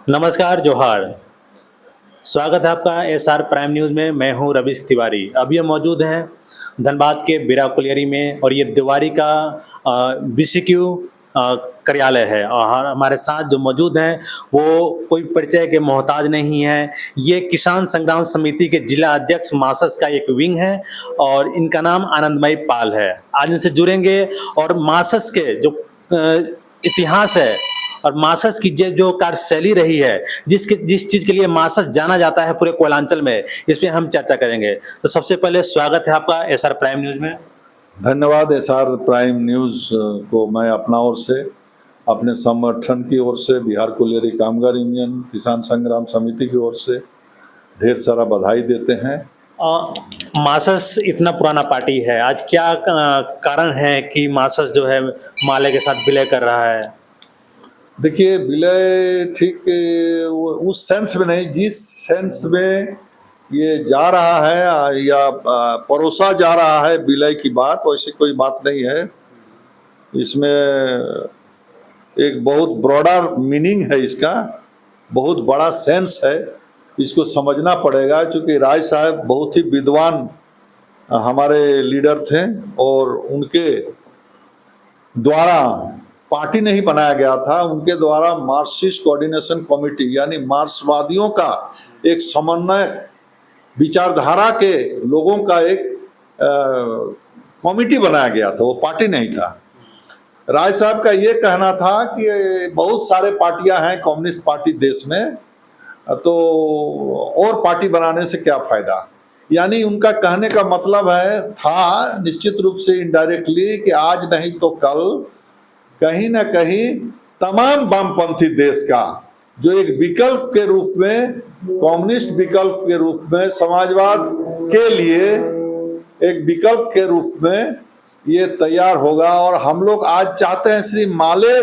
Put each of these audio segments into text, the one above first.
नमस्कार, जोहार। स्वागत है आपका एसआर प्राइम न्यूज़ में। मैं हूं रवीश तिवारी। अभी हम मौजूद हैं धनबाद के बिरा कोलियरी में और ये तिवारी का बीसीक्यू कार्यालय है और हमारे साथ जो मौजूद हैं वो कोई परिचय के मोहताज नहीं हैं। ये किसान संग्राम समिति के जिला अध्यक्ष मासस का एक विंग है और इनका नाम आनंदमयी पाल है। आज इनसे जुड़ेंगे और मासस के जो इतिहास है और मासस की जो कार्यशैली रही है, जिस चीज़ के लिए मासस जाना जाता है पूरे कोयलांचल में, इस पे हम चर्चा करेंगे। तो सबसे पहले स्वागत है आपका एसआर प्राइम न्यूज़ में। धन्यवाद। एसआर प्राइम न्यूज़ को मैं अपना ओर से, अपने संगठन की ओर से, बिहार कोलियरी कामगार यूनियन किसान संग्राम समिति की ओर से ढेर सारा बधाई देते हैं। मासस इतना पुराना पार्टी है, आज क्या कारण है कि मासस जो है माले के साथ विलय कर रहा है? देखिए, विलय ठीक उस सेंस में नहीं, जिस सेंस में ये जा रहा है या परोसा जा रहा है विलय की बात, वैसी कोई बात नहीं है। इसमें एक बहुत ब्रॉडर मीनिंग है, इसका बहुत बड़ा सेंस है, इसको समझना पड़ेगा। क्योंकि राय साहब बहुत ही विद्वान हमारे लीडर थे और उनके द्वारा पार्टी नहीं बनाया गया था, उनके द्वारा मार्क्सिस्ट कोऑर्डिनेशन कमेटी यानी मार्क्सवादियों का एक समन्वय, विचारधारा के लोगों का एक कमेटी बनाया गया था, वो पार्टी नहीं था। राय साहब का ये कहना था कि बहुत सारे पार्टियां हैं कम्युनिस्ट पार्टी देश में, तो और पार्टी बनाने से क्या फायदा। यानी उनका कहने का मतलब था निश्चित रूप से इनडायरेक्टली कि आज नहीं तो कल कहीं ना कहीं तमाम वामपंथी देश का जो एक विकल्प के रूप में, कम्युनिस्ट विकल्प के रूप में, समाजवाद के लिए एक विकल्प के रूप में ये तैयार होगा। और हम लोग आज चाहते हैं सिर्फ माले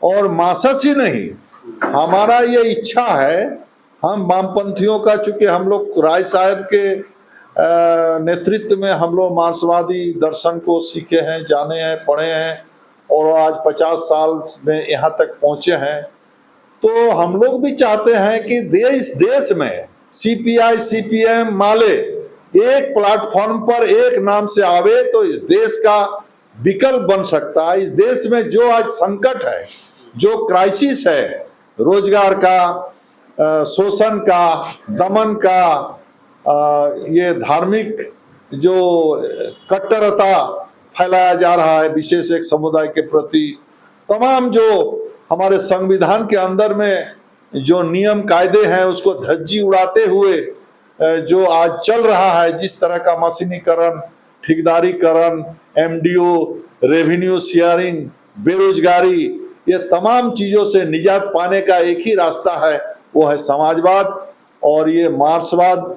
और मासस ही नहीं, हमारा ये इच्छा है, हम वामपंथियों का, चूंकि हम लोग राय साहब के नेतृत्व में हम लोग मार्क्सवादी दर्शन को सीखे हैं, जाने हैं, पढ़े हैं और आज 50 साल में यहाँ तक पहुंचे हैं। तो हम लोग भी चाहते हैं कि इस देश में सीपीआई, सीपीएम, माले एक प्लेटफॉर्म पर एक नाम से आवे तो इस देश का विकल्प बन सकता है। इस देश में जो आज संकट है, जो क्राइसिस है, रोजगार का, शोषण का, दमन का, ये धार्मिक जो कट्टरता फैलाया जा रहा है विशेष एक समुदाय के प्रति, तमाम जो हमारे संविधान के अंदर में जो नियम कायदे हैं उसको धज्जी उड़ाते हुए जो आज चल रहा है, जिस तरह का मशीनीकरण, ठेकेदारीकरण, एमडीओ, रेवेन्यू शेयरिंग, बेरोजगारी, ये तमाम चीजों से निजात पाने का एक ही रास्ता है, वो है समाजवाद। और ये मार्क्सवाद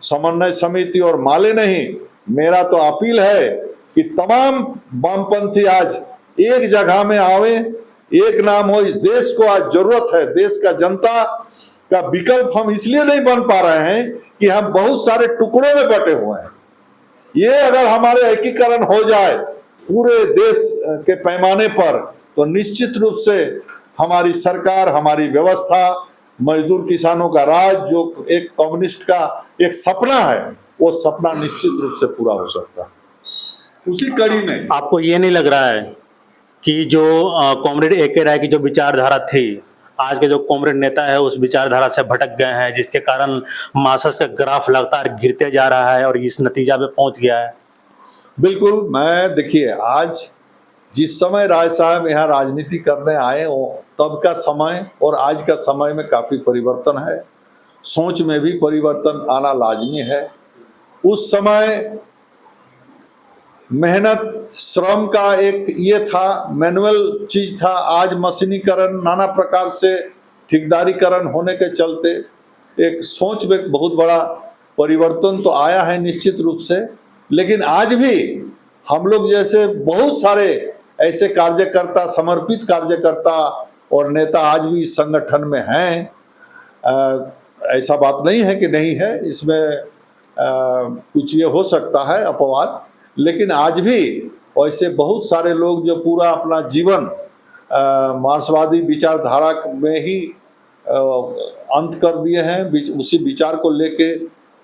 समन्वय समिति और माले नहीं, मेरा तो अपील है कि तमाम वामपंथी आज एक जगह में आवे, एक नाम हो। इस देश को आज जरूरत है, देश का जनता का विकल्प हम इसलिए नहीं बन पा रहे हैं कि हम बहुत सारे टुकड़ों में बटे हुए हैं। ये अगर हमारे एकीकरण हो जाए पूरे देश के पैमाने पर, तो निश्चित रूप से हमारी सरकार, हमारी व्यवस्था, मजदूर किसानों का राज, जो एक कम्युनिस्ट का एक सपना है, वो सपना निश्चित रूप से पूरा हो सकता है। उसी कड़ी में आपको ये नहीं लग रहा है कि जो कॉमरेड ए.के. राय की जो विचारधारा थी, आज के जो कॉमरेड नेता है उस विचारधारा से भटक गए हैं, जिसके कारण मासस का ग्राफ लगातार गिरते जा रहा है और इस नतीजा पे पहुंच गया है? बिल्कुल। मैं देखिए, आज जिस समय राय साहब यहाँ राजनीति करने आए हो, तब का समय और आज का समय में काफी परिवर्तन है, सोच में भी परिवर्तन आना लाजमी है। उस समय मेहनत, श्रम का एक ये था, मैनुअल चीज था। आज मशीनीकरण, नाना प्रकार से ठेकेदारीकरण होने के चलते एक सोच में बहुत बड़ा परिवर्तन तो आया है निश्चित रूप से। लेकिन आज भी हम लोग जैसे बहुत सारे ऐसे कार्यकर्ता, समर्पित कार्यकर्ता और नेता आज भी इस संगठन में हैं। ऐसा बात नहीं है कि नहीं है, इसमें कुछ ये हो सकता है अपवाद, लेकिन आज भी ऐसे बहुत सारे लोग जो पूरा अपना जीवन मार्क्सवादी विचारधारा में ही अंत कर दिए हैं। उसी विचार को लेके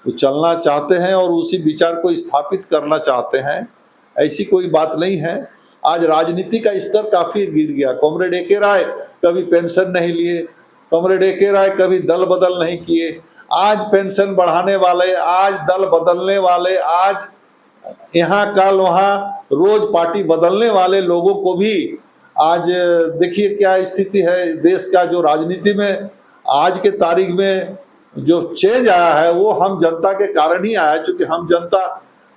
वो चलना चाहते हैं और उसी विचार को स्थापित करना चाहते हैं। ऐसी कोई बात नहीं है। आज राजनीति का स्तर काफी गिर गया। Comrade A K. राय कभी पेंशन नहीं लिए, कॉमरेड ए.के. राय कभी दल बदल नहीं किए। आज पेंशन बढ़ाने वाले, आज दल बदलने वाले, आज यहाँ कल वहाँ रोज पार्टी बदलने वाले लोगों को भी आज देखिए क्या स्थिति है देश का। जो राजनीति में आज के तारीख में जो चेंज आया है वो हम जनता के कारण ही आया, क्योंकि हम जनता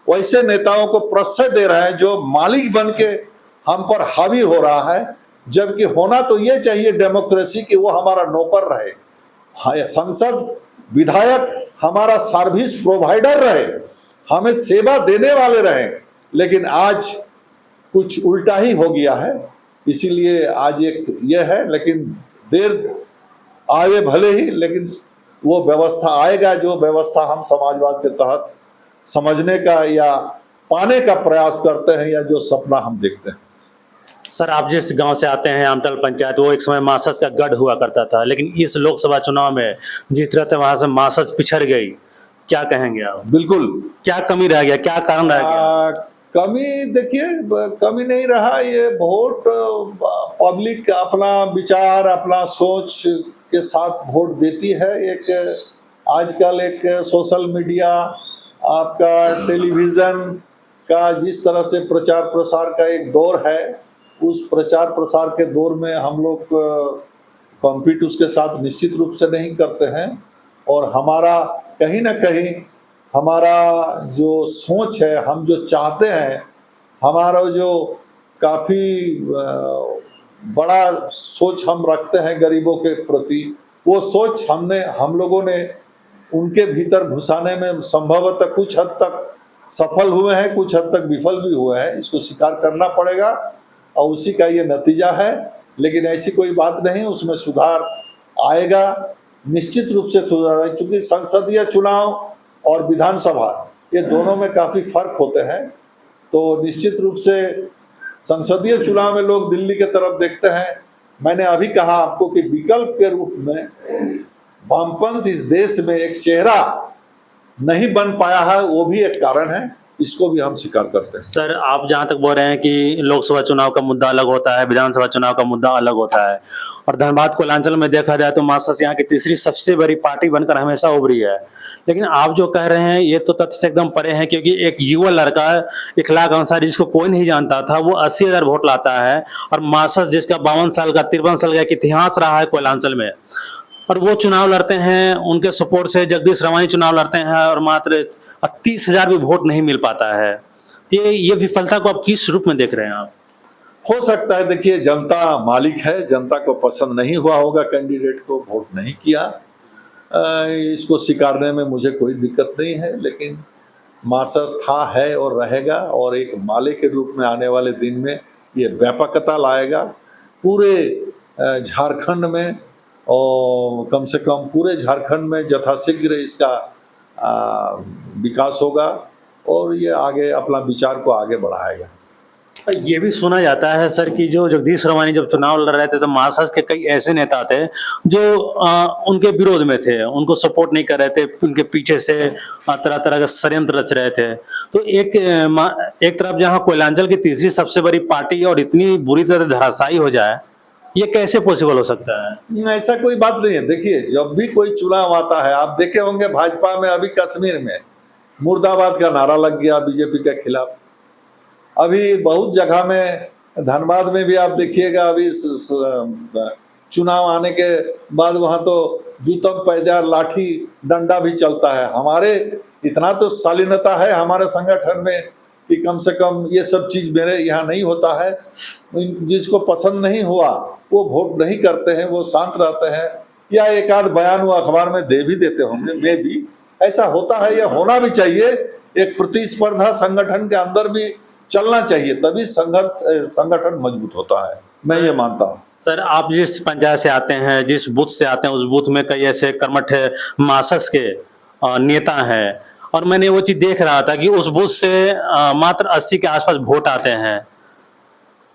वैसे नेताओं को प्रश्रय दे रहे हैं जो मालिक बन के हम पर हावी हो रहा है। जबकि होना तो ये चाहिए डेमोक्रेसी कि वो हमारा नौकर रहे, संसद विधायक हमारा सर्विस प्रोवाइडर रहे, हमें सेवा देने वाले रहे। लेकिन आज कुछ उल्टा ही हो गया है। इसीलिए आज एक ये है, लेकिन देर आए भले ही, लेकिन वो व्यवस्था आएगा जो व्यवस्था हम समाजवाद के तहत समझने का या पाने का प्रयास करते हैं, या जो सपना हम देखते हैं। सर, आप जिस गांव से आते हैं आमटल पंचायत, वो एक समय मासस का गढ़ हुआ करता था, लेकिन इस लोकसभा चुनाव में जिस तरह से वहां से मासस पिछड़ गई, क्या कहेंगे आप? बिल्कुल, क्या कमी रह गया, क्या कारण रह गया? कमी देखिए, कमी नहीं रहा। ये वोट पब्लिक अपना विचार, अपना सोच के साथ वोट देती है। एक आजकल एक सोशल मीडिया, आपका टेलीविज़न का जिस तरह से प्रचार प्रसार का एक दौर है, उस प्रचार प्रसार के दौर में हम लोग कॉम्पीट उसके साथ निश्चित रूप से नहीं करते हैं। और हमारा कहीं ना कहीं हमारा जो सोच है, हम जो चाहते हैं, हमारा जो काफ़ी बड़ा सोच हम रखते हैं गरीबों के प्रति, वो सोच हम लोगों ने उनके भीतर घुसाने में संभवतः कुछ हद तक सफल हुए हैं, कुछ हद तक विफल भी हुए हैं। इसको स्वीकार करना पड़ेगा और उसी का ये नतीजा है। लेकिन ऐसी कोई बात नहीं, उसमें सुधार आएगा, निश्चित रूप से सुधार आएगा। क्योंकि संसदीय चुनाव और विधानसभा ये दोनों में काफ़ी फर्क होते हैं। तो निश्चित रूप से संसदीय चुनाव में लोग दिल्ली के तरफ देखते हैं। मैंने अभी कहा आपको कि विकल्प के रूप में वामपंथ इस देश में एक चेहरा नहीं बन पाया है, वो भी एक कारण है। इसको भी हम स्वीकार करते हैं। सर, आप जहाँ तक बोल रहे हैं कि लोकसभा चुनाव का मुद्दा अलग होता है, विधानसभा चुनाव का मुद्दा अलग होता है, और धनबाद कोयलांचल में देखा जाए तो मासस यहाँ की तीसरी सबसे बड़ी पार्टी बनकर हमेशा उभरी है। लेकिन आप जो कह रहे हैं ये तो तथ्य से एकदम परे हैं, क्योंकि एक युवा लड़का इखलाक अंसारी, जिसको कोई नहीं जानता था, वो 80,000 वोट लाता है। और मासस जिसका 52 साल का 53 साल का एक इतिहास रहा है कोयलांचल में, और वो चुनाव लड़ते हैं, उनके सपोर्ट से जगदीश रवानी चुनाव लड़ते हैं और मात्र 30,000 भी वोट नहीं मिल पाता है। ये विफलता को आप किस रूप में देख रहे हैं आप? हो सकता है, देखिए जनता मालिक है, जनता को पसंद नहीं हुआ होगा, कैंडिडेट को वोट नहीं किया। इसको स्वीकारने में मुझे कोई दिक्कत नहीं है। लेकिन मासस था, है और रहेगा, और एक माले के रूप में आने वाले दिन में ये व्यापकता लाएगा पूरे झारखंड में, और कम से कम पूरे झारखंड में यथाशीघ्र इसका विकास होगा और ये आगे अपना विचार को आगे बढ़ाएगा। ये भी सुना जाता है सर कि जो जगदीश रवानी जब चुनाव लड़ रहे थे तो मासस के कई ऐसे नेता थे जो उनके विरोध में थे, उनको सपोर्ट नहीं कर रहे थे, उनके पीछे से तरह तरह के षड्यंत्र रच रहे थे। तो एक तरफ जहाँ कोयलांचल की तीसरी सबसे बड़ी पार्टी और इतनी बुरी तरह धराशायी हो जाए, ये कैसे पॉसिबल हो सकता है? ऐसा कोई बात नहीं है। देखिए, जब भी कोई चुनाव आता है, आप देखे होंगे भाजपा में अभी कश्मीर में मुर्दाबाद का नारा लग गया बीजेपी के खिलाफ। अभी बहुत जगह में, धनबाद में भी आप देखिएगा, अभी चुनाव आने के बाद वहाँ तो जूतम पैजार लाठी डंडा भी चलता है। हमारे इतना तो शालीनता है हमारे संगठन में कि कम से कम ये सब चीज़ मेरे यहाँ नहीं होता है। जिसको पसंद नहीं हुआ वो वोट नहीं करते हैं, वो शांत रहते हैं, या एक आध बयान वो अखबार में दे भी देते होंगे। में भी ऐसा होता है, यह होना भी चाहिए। एक प्रतिस्पर्धा संगठन के अंदर भी चलना चाहिए, तभी संगठन मजबूत होता है, मैं ये मानता हूँ। सर, आप जिस पंचायत से आते हैं, जिस बूथ से आते हैं, उस बूथ में कई ऐसे कर्मठ मासस के नेता हैं, और मैंने वो चीज़ देख रहा था कि उस बूथ से मात्र 80 के आसपास वोट आते हैं।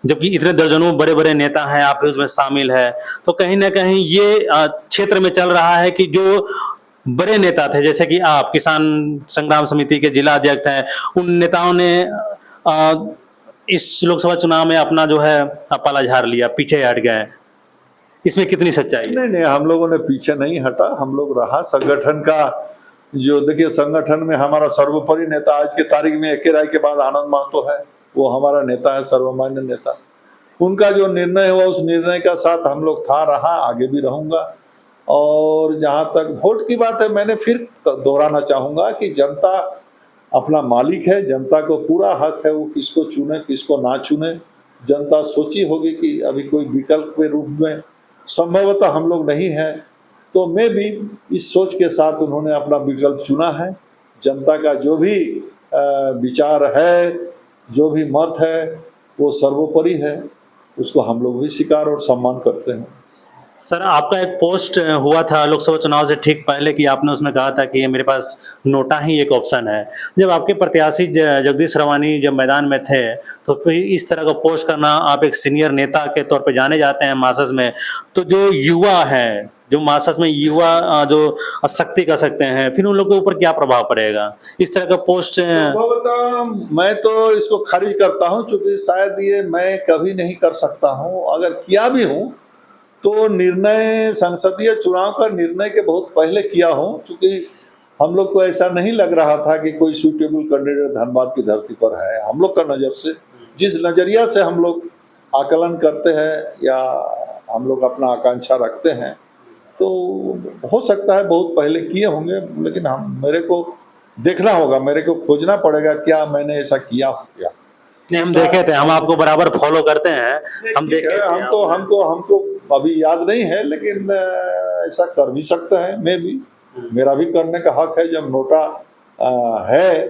जबकि इतने दर्जनों बड़े बड़े नेता हैं, आप भी उसमें शामिल है, तो कहीं ना कहीं ये क्षेत्र में चल रहा है कि जो बड़े नेता थे, जैसे कि आप किसान संग्राम समिति के जिला अध्यक्ष हैं, उन नेताओं ने अ, इस लोकसभा चुनाव में अपना जो है पाला झाड़ लिया, पीछे हट गए, इसमें कितनी सच्चाई है? नहीं नहीं, हम लोगों ने पीछे नहीं हटा, हम लोग रहा संगठन का। जो देखिए, संगठन में हमारा सर्वोपरि नेता आज की तारीख में AK राय के बाद आनंद महतो है, वो हमारा नेता है, सर्वमान्य नेता। उनका जो निर्णय हुआ उस निर्णय का साथ हम लोग था, रहा, आगे भी रहूंगा। और जहां तक वोट की बात है, मैंने फिर दोहराना चाहूंगा कि जनता अपना मालिक है, जनता को पूरा हक है वो किसको चुने किसको ना चुने। जनता सोची होगी कि अभी कोई विकल्प के रूप में संभवतः हम लोग नहीं हैं, तो मैं भी इस सोच के साथ उन्होंने अपना विकल्प चुना है। जनता का जो भी विचार है, जो भी मत है, वो सर्वोपरि है, उसको हम लोग भी स्वीकार और सम्मान करते हैं। सर, आपका एक पोस्ट हुआ था लोकसभा चुनाव से ठीक पहले कि आपने उसमें कहा था कि मेरे पास नोटा ही एक ऑप्शन है। जब आपके प्रत्याशी जगदीश रवानी जब मैदान में थे, तो फिर इस तरह का पोस्ट करना, आप एक सीनियर नेता के तौर पे जाने जाते हैं मासस में, तो जो युवा हैं, जो मासस में युवा जो शक्ति कर सकते हैं, फिर उन लोगों के ऊपर क्या प्रभाव पड़ेगा इस तरह का पोस्ट? मैं तो इसको खारिज करता हूं, क्योंकि शायद ये मैं कभी नहीं कर सकता हूं। अगर किया भी हूं तो निर्णय संसदीय चुनाव का निर्णय के बहुत पहले किया हूं, क्योंकि हम लोग को ऐसा नहीं लग रहा था कि कोई सूटेबल कैंडिडेट धनबाद की धरती पर है। हम लोग का नज़र से, जिस नज़रिया से हम लोग आकलन करते हैं या हम लोग अपना आकांक्षा रखते हैं, तो हो सकता है बहुत पहले किए होंगे, लेकिन मेरे को देखना होगा, मेरे को खोजना पड़ेगा क्या मैंने ऐसा किया हो क्या। नहीं, हम देखे थे, हम आपको बराबर फॉलो करते हैं, हम देखे थे। हमको अभी याद नहीं है, लेकिन ऐसा कर भी सकते हैं, मैं भी, मेरा भी करने का हक है। जब नोटा है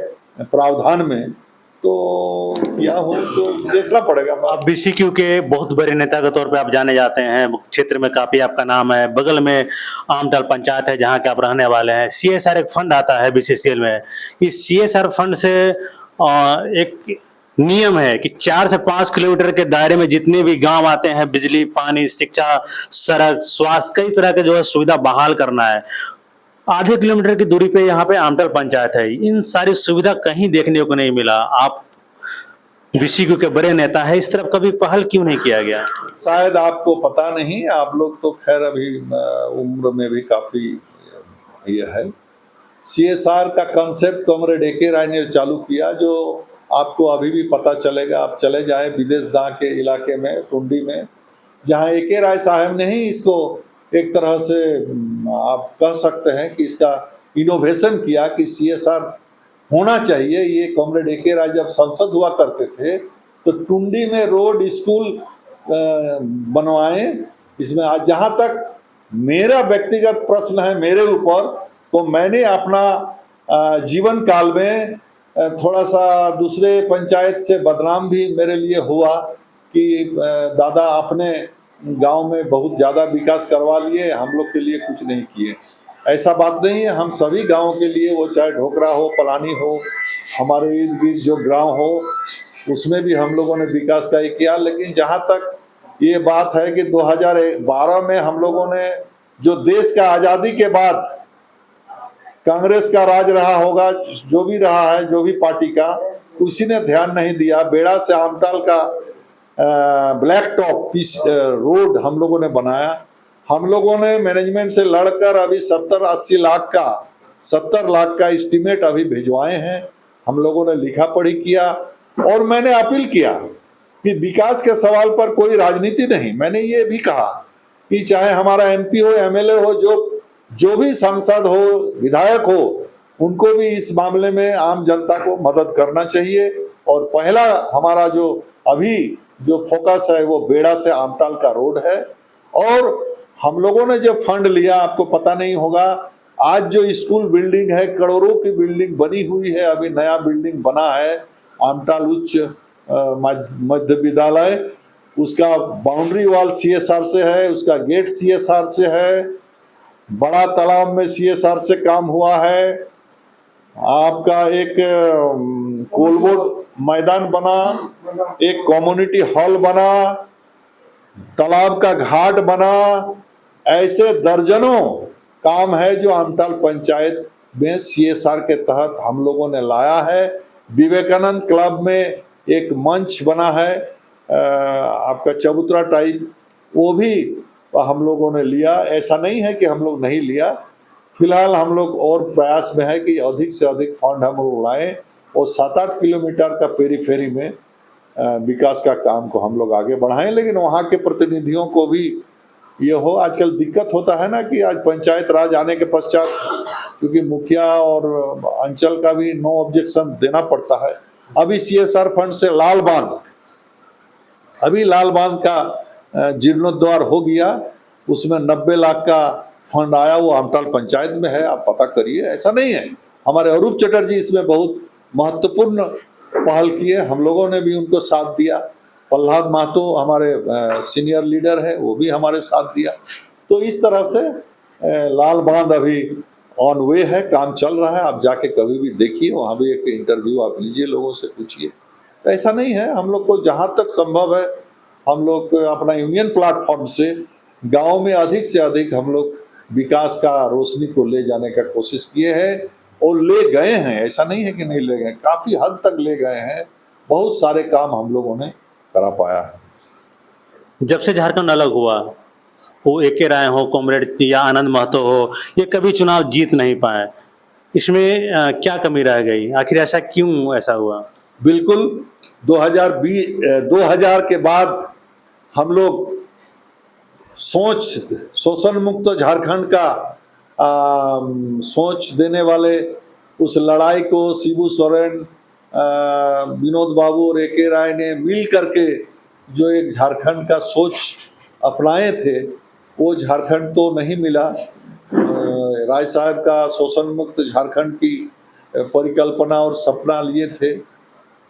प्रावधान में, तो क्या हो तो देखना पड़ेगा। आप BCQ के बहुत बड़े नेता के तौर पे आप जाने जाते हैं, क्षेत्र में काफी आपका नाम है, बगल में आमटाल पंचायत है जहां के आप रहने वाले हैं। CSR एक फंड आता है BCCL में, इस CSR फंड से एक नियम है कि 4 से 5 किलोमीटर के दायरे में जितने भी गांव आते हैं, बिजली, पानी, शिक्षा, सड़क, स्वास्थ्य, कई तरह के जो है सुविधा बहाल करना है। आधे किलोमीटर की दूरी पे यहाँ पे आमटाल पंचायत है, इन सारी सुविधा कहीं देखने को नहीं मिला। आप BCQ के बड़े नेता है, इस तरफ कभी पहल क्यों नहीं किया गया? शायद आपको पता नहीं, आप लोग तो खैर अभी उम्र में भी काफी ये है। CSR का कंसेप्ट कॉमरेड AK राय ने चालू किया, जो आपको अभी भी पता चलेगा। आप चले जाए विदेश दा के इलाके में, टुंडी में, जहाँ AK राय साहब ने ही इसको एक तरह से आप कह सकते हैं कि इसका इनोवेशन किया कि CSR होना चाहिए। ये कॉमरेड AK राय जब सांसद हुआ करते थे, तो टुंडी में रोड, स्कूल बनवाए। इसमें आज जहाँ तक मेरा व्यक्तिगत प्रश्न है मेरे ऊपर, तो मैंने अपना जीवन काल में थोड़ा सा दूसरे पंचायत से बदनाम भी मेरे लिए हुआ कि दादा आपने गांव में बहुत ज़्यादा विकास करवा लिए, हम लोग के लिए कुछ नहीं किए। ऐसा बात नहीं है, हम सभी गांवों के लिए, वो चाहे ढोकरा हो, पलानी हो, हमारे इर्द गिर्द जो गाँव हो, उसमें भी हम लोगों ने विकास का ही किया। लेकिन जहाँ तक ये बात है कि 2012 में हम लोगों ने, जो देश का आज़ादी के बाद कांग्रेस का राज रहा होगा, जो भी रहा है, जो भी पार्टी का, उसी ने ध्यान नहीं दिया। बेड़ा से आमटाल का ब्लैक टॉप रोड हम लोगों ने बनाया। हम लोगों ने मैनेजमेंट से लड़कर अभी 70-80 लाख का एस्टीमेट अभी भिजवाए हैं। हम लोगों ने लिखा पढ़ी किया, और मैंने अपील किया कि विकास के सवाल पर कोई राजनीति नहीं। मैंने ये भी कहा कि चाहे हमारा MP हो, MLA हो, जो भी सांसद हो, विधायक हो, उनको भी इस मामले में आम जनता को मदद करना चाहिए। और पहला हमारा जो अभी जो फोकस है वो बेड़ा से आमटाल का रोड है। और हम लोगों ने जो फंड लिया, आपको पता नहीं होगा, आज जो स्कूल बिल्डिंग है, करोड़ों की बिल्डिंग बनी हुई है। अभी नया बिल्डिंग बना है आमटाल उच्च मध्य विद्यालय, उसका बाउंड्री वॉल CSR से है, उसका गेट CSR से है, बड़ा तालाब में CSR से काम हुआ है, आपका एक कोलबोट मैदान बना, एक कम्युनिटी हॉल बना, तालाब का घाट बना, ऐसे दर्जनों काम है जो आमटाल पंचायत में CSR के तहत हम लोगों ने लाया है। विवेकानंद क्लब में एक मंच बना है आपका चबूतरा टाइप, वो भी हम लोगों ने लिया। ऐसा नहीं है कि हम लोग नहीं लिया, फिलहाल हम लोग और प्रयास में है कि अधिक से अधिक फंड हम लोग लाएं और 7-8 किलोमीटर का पेरीफेरी में विकास का काम को हम लोग आगे बढ़ाएं। लेकिन वहाँ के प्रतिनिधियों को भी ये हो, आजकल दिक्कत होता है ना कि आज पंचायत राज आने के पश्चात क्योंकि मुखिया और अंचल का भी नो ऑब्जेक्शन देना पड़ता है। अभी CSR फंड से लाल बांध का जीर्णोद्धार हो गया, उसमें 90 लाख का फंड आया, वो आमटाल पंचायत में है, आप पता करिए। ऐसा नहीं है, हमारे अरूप चटर्जी इसमें बहुत महत्वपूर्ण पहल किए, हम लोगों ने भी उनको साथ दिया। प्रहलाद महतो हमारे सीनियर लीडर है, वो भी हमारे साथ दिया। तो इस तरह से लाल बांध अभी ऑन वे है, काम चल रहा है। आप जाके कभी भी देखिए, वहाँ भी एक इंटरव्यू आप लीजिए, लोगों से पूछिए। तो ऐसा नहीं है, हम लोग को जहाँ तक संभव है हम लोग अपना यूनियन प्लेटफॉर्म से गाँव में अधिक से अधिक हम लोग विकास का रोशनी को ले जाने का कोशिश किए हैं और ले गए हैं। ऐसा नहीं है कि नहीं ले गए, काफ़ी हद तक ले गए हैं। बहुत सारे काम हम लोगों ने करा पाया है। जब से झारखंड अलग हुआ, वो AK राय हो, कॉमरेड या आनंद महतो हो, ये कभी चुनाव जीत नहीं पाए। इसमें क्या कमी रह गई? आखिर ऐसा क्यों ऐसा हुआ? बिल्कुल 2000 के बाद हम लोग शोषण मुक्त झारखंड का सोच देने वाले उस लड़ाई को शिबू सोरेन, विनोद बाबू और AK राय ने मिल करके जो एक झारखंड का सोच अपनाए थे, वो झारखंड तो नहीं मिला। राय साहब का शोषण मुक्त झारखंड की परिकल्पना और सपना लिए थे,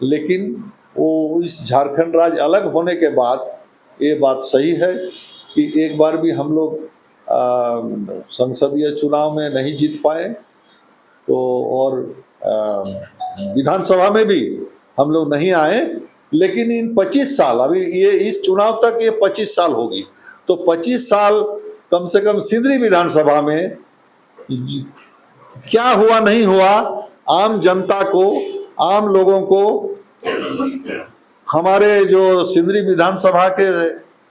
लेकिन वो इस झारखंड राज्य अलग होने के बाद ये बात सही है कि एक बार भी हम लोग संसदीय चुनाव में नहीं जीत पाए, तो और विधानसभा में भी हम लोग नहीं आए। लेकिन इन 25 साल, अभी ये इस चुनाव तक ये 25 साल होगी, तो 25 साल कम से कम सिंदरी विधानसभा में क्या हुआ नहीं हुआ, आम जनता को, आम लोगों को, हमारे जो सिंदरी विधानसभा के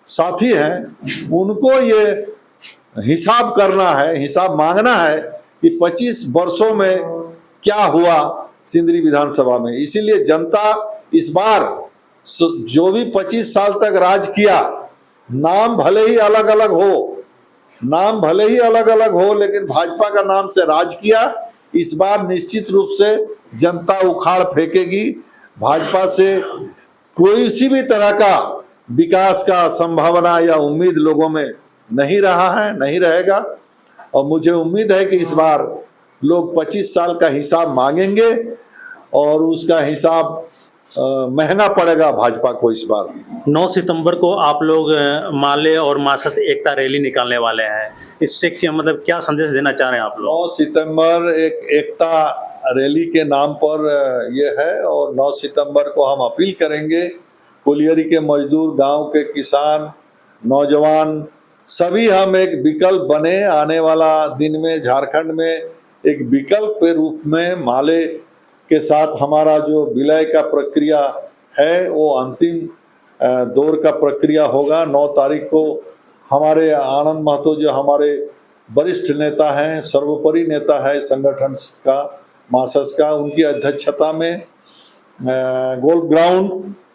साथी हैं उनको ये हिसाब करना है, हिसाब मांगना है कि 25 वर्षों में क्या हुआ सिंदरी विधानसभा में। इसीलिए जनता इस बार जो भी 25 साल तक राज किया, नाम भले ही अलग अलग हो, लेकिन भाजपा का नाम से राज किया। इस बार निश्चित रूप से जनता उखाड़ फेंकेगी। भाजपा से कोई सी भी तरह का विकास का संभावना या उम्मीद लोगों में नहीं रहा है, नहीं रहेगा। और मुझे उम्मीद है कि इस बार लोग 25 साल का हिसाब मांगेंगे और उसका हिसाब महंगा पड़ेगा भाजपा को इस बार। 9 सितंबर को आप लोग माले और मासस एकता रैली निकालने वाले हैं, इससे क्या मतलब क्या संदेश देना चाह रहे हैं आप लोग? 9 सितंबर एक एकता रैली के नाम पर ये है, और 9 सितंबर को हम अपील करेंगे कोलियरी के मजदूर, गांव के किसान, नौजवान, सभी हम एक विकल्प बने। आने वाला दिन में झारखंड में एक विकल्प के रूप में माले के साथ हमारा जो विलय का प्रक्रिया है वो अंतिम दौर का प्रक्रिया होगा। 9 तारीख को हमारे आनंद महतो जो हमारे वरिष्ठ नेता हैं, सर्वोपरि नेता है संगठन का, मासस का, उनकी अध्यक्षता में गोल्फ ग्राउंड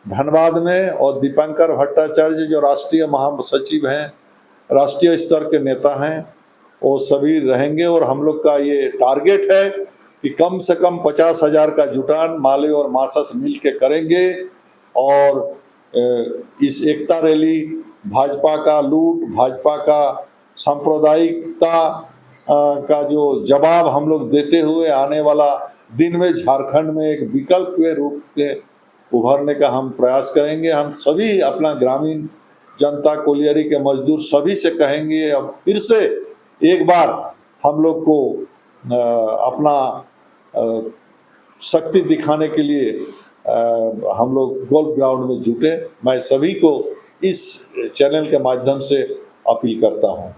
धनबाद में, और दीपंकर भट्टाचार्य जो राष्ट्रीय महासचिव हैं, राष्ट्रीय स्तर के नेता हैं, वो सभी रहेंगे। और हम लोग का ये टारगेट है कि कम से कम 50,000 का जुटान माले और मासस मिल के करेंगे। और इस एकता रैली भाजपा का लूट, भाजपा का सांप्रदायिकता का जो जवाब हम लोग देते हुए आने वाला दिन में झारखंड में एक विकल्प के रूप के उभरने का हम प्रयास करेंगे। हम सभी अपना ग्रामीण जनता, कोलियरी के मजदूर सभी से कहेंगे, अब फिर से एक बार हम लोग को अपना शक्ति दिखाने के लिए हम लोग गोल्फ ग्राउंड में जुटे। मैं सभी को इस चैनल के माध्यम से अपील करता हूं।